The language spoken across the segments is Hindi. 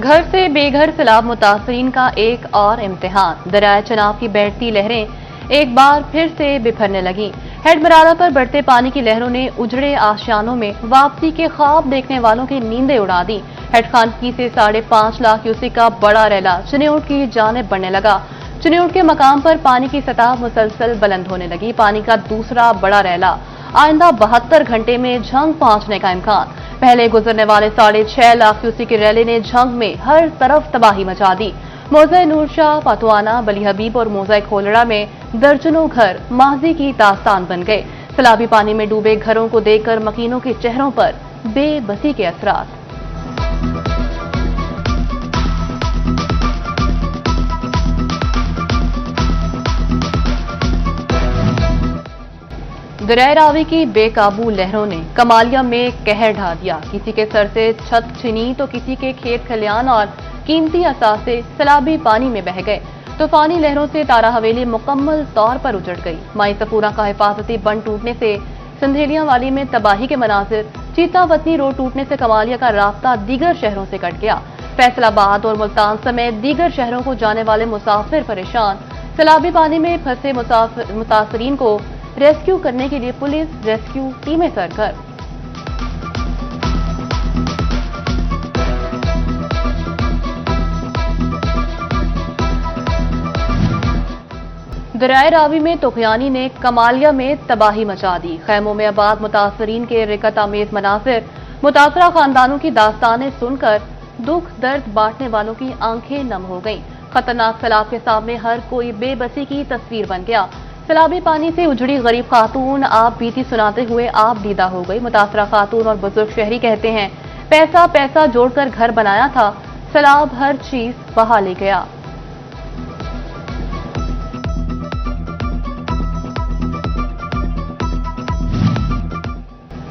घर से बेघर सैलाब मुतासरीन का एक और इम्तिहान। दरियाए चनाब की बैठती लहरें एक बार फिर से बिखरने लगी। हेडमराला पर बढ़ते पानी की लहरों ने उजड़े आशियानों में वापसी के ख्वाब देखने वालों की नींदें उड़ा दी। हेडखानगी से 5.5 लाख क्यूसेक का बड़ा रैला चिन्योट की जानिब बढ़ने लगा। चिन्योट के मकाम पर पानी की सतह मुसलसल बुलंद होने लगी। पानी का दूसरा बड़ा रैला आइंदा 72 घंटे में झंग पहुंचने का इम्कान। पहले गुजरने वाले 6.5 लाख क्यूसेक के रैले ने झंग में हर तरफ तबाही मचा दी। मौज़ा नूरशाह, पातवाना, बली हबीब और मौज़ा खोलड़ा में दर्जनों घर माजी की दास्तान बन गए। सैलाबी पानी में डूबे घरों को देखकर मकीनों के चेहरों पर बेबसी के असरात। दरियाए रावी की बेकाबू लहरों ने कमालिया में कहर ढा दिया। किसी के सर से छत छिनी तो किसी के खेत खलियान और कीमती असासे सैलाबी पानी में बह गए। तूफानी लहरों से तारा हवेली मुकम्मल तौर पर उजड़ गई। माई सफूरा का हिफाजती बंद टूटने से सिंधेलियां वाली में तबाही के मनाजिर, चीतावतनी रोड टूटने से कमालिया का रास्ता दीगर शहरों से कट गया। फैसलाबाद और मुल्तान समेत दीगर शहरों को जाने वाले मुसाफिर परेशान। सैलाबी पानी में फंसे मुतासरीन को रेस्क्यू करने के लिए पुलिस रेस्क्यू टीमें सरगर्म। दरियाए रावी में तुगयानी ने कमालिया में तबाही मचा दी। खैमों में आबाद मुतासरीन के रिकत आमेज मनासिर, मुतासरा खानदानों की दास्तानें सुनकर दुख दर्द बांटने वालों की आंखें नम हो गईं। खतरनाक सैलाब के सामने हर कोई बेबसी की तस्वीर बन गया। सैलाबी पानी से उजड़ी गरीब खातून आप बीती सुनाते हुए आप दीदा हो गई। मुतासरा खातून और बुजुर्ग शहरी कहते हैं, पैसा पैसा जोड़कर घर बनाया था, सैलाब हर चीज बहा ले गया।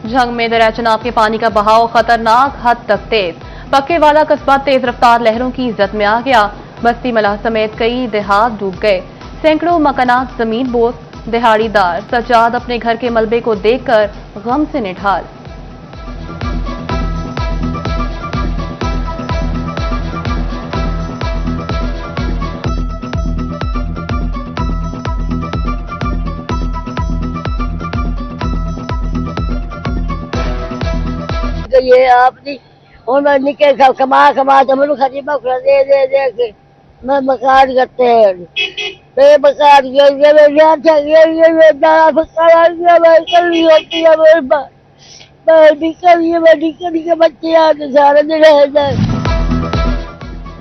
झंग में दरिया चनाब के पानी का बहाव खतरनाक हद तक तेज। पक्के वाला कस्बा तेज रफ्तार लहरों की इज्जत में आ गया। बस्ती मलाह समेत कई देहात डूब गए। सैकड़ों मकानात जमीन बोस। दिहाड़ीदार सजाद अपने घर के मलबे को देखकर गम से निढाल। ये आपने और मैं निकल कमा जमन खरीबा दे के मैं मकान करते हैं। मैं मकान के बच्चे आते सारे दिन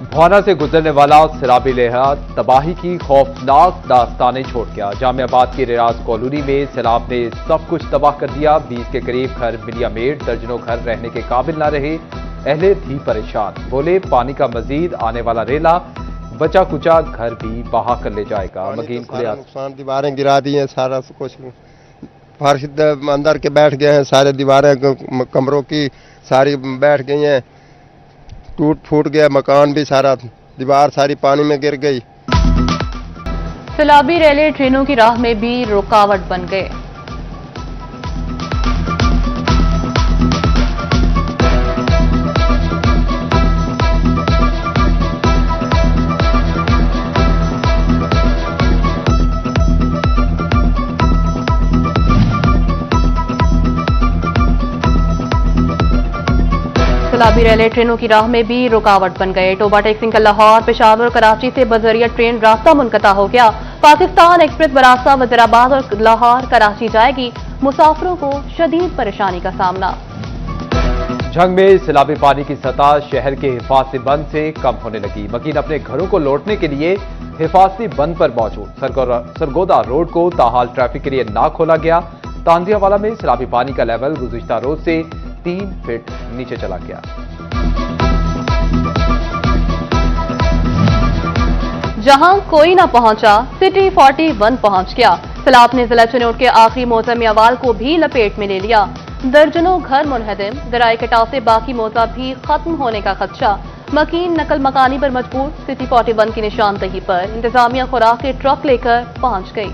भवाना से गुजरने वाला सैलाबी लहर तबाही की खौफनाक दास्तानें छोड़ गया। जामियाबाद की रियाज कॉलोनी में सैलाब ने सब कुछ तबाह कर दिया। 20 के करीब घर मिलियामेट, दर्जनों घर रहने के काबिल न रहे। अहले थी परेशान। बोले पानी का मजीद आने वाला रेला बचा कुचा घर भी बहा कर ले जाएगा। मकीन खुले नुकसान, दीवारें गिरा दी हैं, सारा कुछ फर्श अंदर के बैठ गए हैं, सारे दीवारें कमरों की सारी बैठ गई हैं, टूट फूट गया मकान भी सारा, दीवार सारी पानी में गिर गई। सैलाबी रेले ट्रेनों की राह में भी रुकावट बन गए। सैलाबी रेले ट्रेनों की राह में भी रुकावट बन गए। टोबा टेक्सिंग का लाहौर, पेशावर, कराची से बजरिया ट्रेन रास्ता मुनक़ता हो गया। पाकिस्तान एक्सप्रेस बरास्ता वज़ीराबाद और लाहौर कराची जाएगी। मुसाफिरों को शदीद परेशानी का सामना। झंग में सैलाबी पानी की सतह शहर के हिफाजती बंद से कम होने लगी। मकीन अपने घरों को लौटने के लिए हिफाजती बंद पर मौजूद। सरगोदा रोड को ताहाल ट्रैफिक के लिए ना खोला गया। तांजियावाला में सैलाबी पानी का लेवल गुज़िश्ता रोज से 3 फीट नीचे चला गया। जहां कोई न पहुंचा, सिटी 41 पहुंच गया। सैलाब ने जिला चिन्योट के आखिरी मौसमी अवाल को भी लपेट में ले लिया। दर्जनों घर मुनहदम, दराए कटाव से बाकी मौजा भी खत्म होने का खदशा। मकीन नकल मकानी पर मजबूर। सिटी 41 की निशानदही पर इंतजामिया खुराक के ट्रक लेकर पहुंच गई।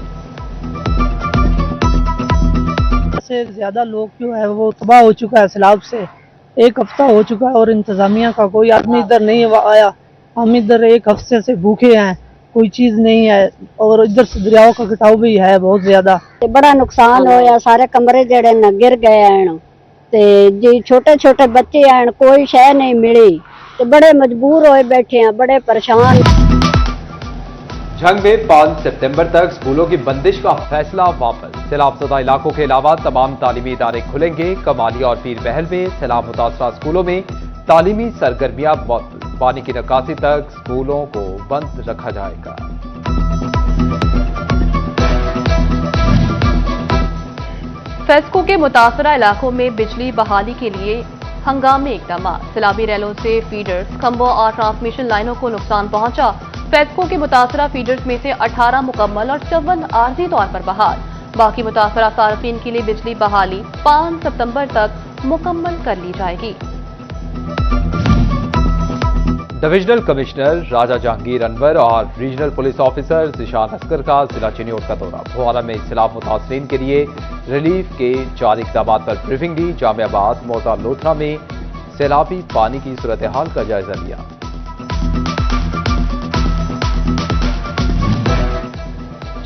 से ज्यादा लोग जो है वो तबाह हो चुका है सैलाब से। 1 हफ्ता हो चुका है और इंतजामिया का कोई आदमी इधर नहीं आया। हम इधर 1 हफ्ते से भूखे हैं, कोई चीज नहीं है और इधर से दरियाओं का कटाव भी है बहुत ज्यादा। ते बड़ा नुकसान होया, सारे कमरे जेड़े न गिर गए हैं ते जी छोटे छोटे बच्चे हैं, कोई शय नहीं मिली ते बड़े मजबूर होए बैठे हैं, बड़े परेशान। झंग में 5 सितंबर तक स्कूलों की बंदिश का फैसला वापस। सैलाबज़दा इलाकों के अलावा तमाम तालीमी इदारे खुलेंगे। कमालिया और पीर महल में सैलाब मुतासरा स्कूलों में तालीमी सरगर्मियां मौजूद। पानी की निकासी तक स्कूलों को बंद रखा जाएगा। फेस्को के मुतासरा इलाकों में बिजली बहाली के लिए हंगामी इकदाम। सैलाबी रैलों से फीडर्स, खंभों और ट्रांसमिशन लाइनों को नुकसान पहुंचा। फेस्को के मुतासरा फीडर्स में से 18 मुकम्मल और 54 आर्जी तौर पर बहाल। बाकी मुतासरा सार्फिन के लिए बिजली बहाली 5 सितंबर तक मुकम्मल कर ली जाएगी। डिविजनल कमिश्नर राजा जहांगीर अनवर और regional police officer Zeeshan Askar का जिला चिन्योट का दौरा। भोआना में सैलाब मुतासरीन के लिए रिलीफ के जारी इक़दामात पर ब्रीफिंग दी। जामियाबाद, मौजा, लोथरा में सैलाबी पानी की सूरत हाल का जायजा लिया।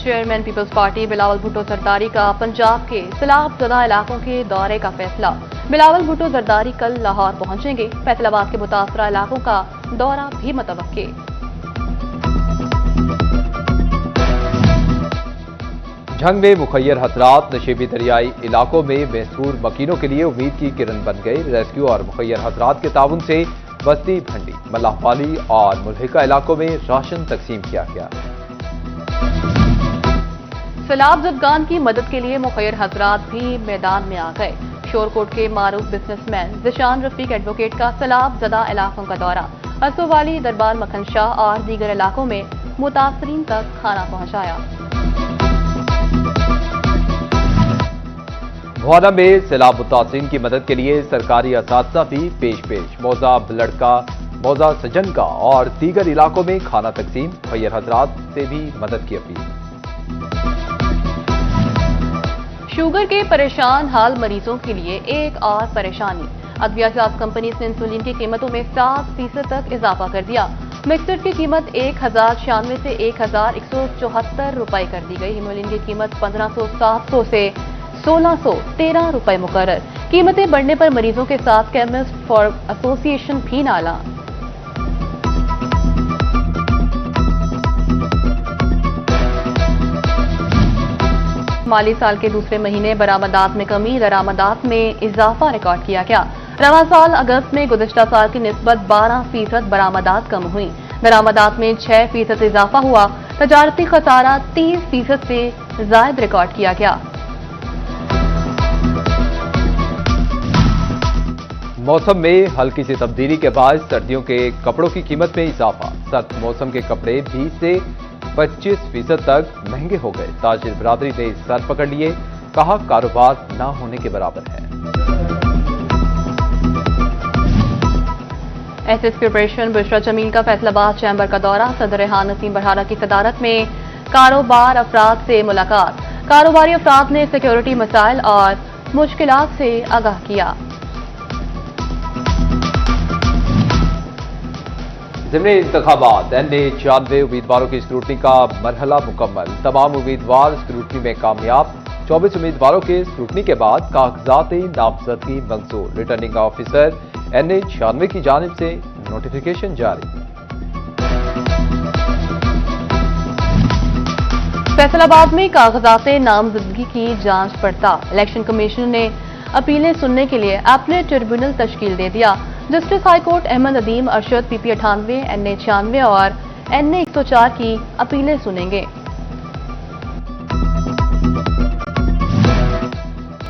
Chairman peoples party Bilawal Bhutto Zardari का पंजाब के सैलाबज़दा इलाकों के दौरे का फैसला। बिलावल भुट्टो जरदारी कल लाहौर पहुंचेंगे। फैसलाबाद के मुतासरा इलाकों का दौरा भी मुतवक्के। झंग में मुखैर हजरात नशेबी दरियाई इलाकों में महसूर मकीनों के लिए उम्मीद की किरण बन गए। रेस्क्यू और मुखैर हजरात के ताउन से बस्ती भंडी, मल्लाहवाली और मुल्हिका इलाकों में राशन तकसीम किया गया। सैलाब ज़दगान की मदद के लिए मुखैर हजरात भी मैदान में आ गए। शोरकोट के मारूफ बिजनेसमैन जिशान रफीक एडवोकेट का सैलाब ज़दा इलाकों का दौरा। असोवाली, दरबार मखन शाह और दीगर इलाकों में मुतासरीन तक खाना पहुंचाया। भोआना में सैलाब मुतासरीन की मदद के लिए सरकारी असातिज़ा भी पेश। मौजा, लड़का, मौजा, सजनका और दीगर इलाकों में खाना तकसीम। मुखैर हजरात से भी मदद की अपील। शुगर के परेशान हाल मरीजों के लिए एक और परेशानी। अद्वियात कंपनी ने इंसुलिन की कीमतों में 7% तक इजाफा कर दिया। मिक्सर की कीमत 1096 से 1174 रुपए कर दी गई। हिमोलिन की कीमत 1500-700 से 1613 रुपए मुकर्रर। कीमतें बढ़ने पर मरीजों के साथ केमिस्ट फॉर एसोसिएशन भी नाला। माली साल के दूसरे महीने बरामदात में कमी, दरामदात में इजाफा रिकॉर्ड किया गया। रवां साल अगस्त में गुज़िश्ता साल की निस्बत 12% बरामदात कम हुई। दरामदात में 6% इजाफा हुआ। तजारती खसारा 30% से जायद रिकॉर्ड किया गया। मौसम में हल्की सी तब्दीली के बाद सर्दियों के कपड़ों की कीमत में इजाफा। सर्द मौसम के कपड़े 20 से 25% तक महंगे हो गए। ताजिर बिरादरी ने सर पकड़ लिए, कहा कारोबार ना होने के बराबर है। एसएसपी ऑपरेशन बुशरा जमील का फैसलाबाद चैम्बर का दौरा। सदर रेहान नसीम बरहारा की सदारत में कारोबार अफराद से मुलाकात। कारोबारी अफराद ने सिक्योरिटी मसाइल और मुश्किलात से आगाह किया। ज़िमनी इंतखाबात NA 96 उम्मीदवारों की स्क्रूटनी का मरहला मुकम्मल। तमाम उम्मीदवार स्क्रूटनी में कामयाब। 24 उम्मीदवारों के स्क्रूटनी के बाद कागजात नामजदगी मंजूर। रिटर्निंग ऑफिसर NA 96 की जानिब से नोटिफिकेशन जारी। फैसलाबाद में कागजात नामजदगी की जांच पड़ताल। इलेक्शन कमीशन ने अपीलें सुनने के लिए अपने ट्रिब्यूनल तश्कील दे दिया। Justice high court Ahmad अदीम Arshad PP 98, NA 96 और NA 104 की अपीलें सुनेंगे।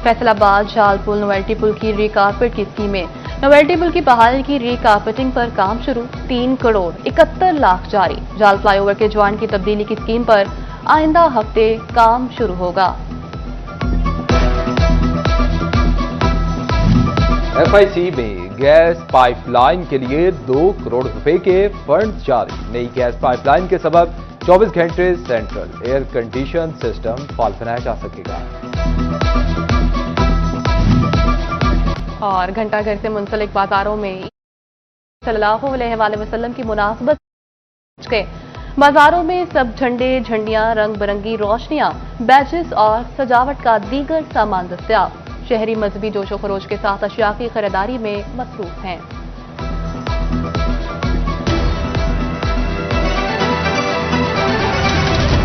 फैसलाबाद जालपुल नोवेल्टी पुल की रीकारपेट की स्कीमें। नोवेल्टी पुल की बहाली की रीकारपेटिंग पर काम शुरू। 3 करोड़ 71 लाख जारी। जाल फ्लाईओवर के ज्वाइन की तब्दीली की स्कीम पर आइंदा हफ्ते काम शुरू होगा। FIC में गैस पाइपलाइन के लिए 2 करोड़ रुपए के फंड जारी। नई गैस पाइपलाइन के सबब 24 घंटे सेंट्रल एयर कंडीशन सिस्टम फाल बनाया जा सकेगा। और घंटाघर से मुंसलिक बाजारों में सल्लल्लाहु अलैहि वसल्लम की मुनासबत के बाजारों में सब झंडे, झंडियां, रंग बिरंगी रोशनियां, बैचेस और सजावट का दीगर सामान दस्तयाब। शहरी मजहबी जोशो खरोश के साथ अशिया की खरीदारी में मसरूफ हैं।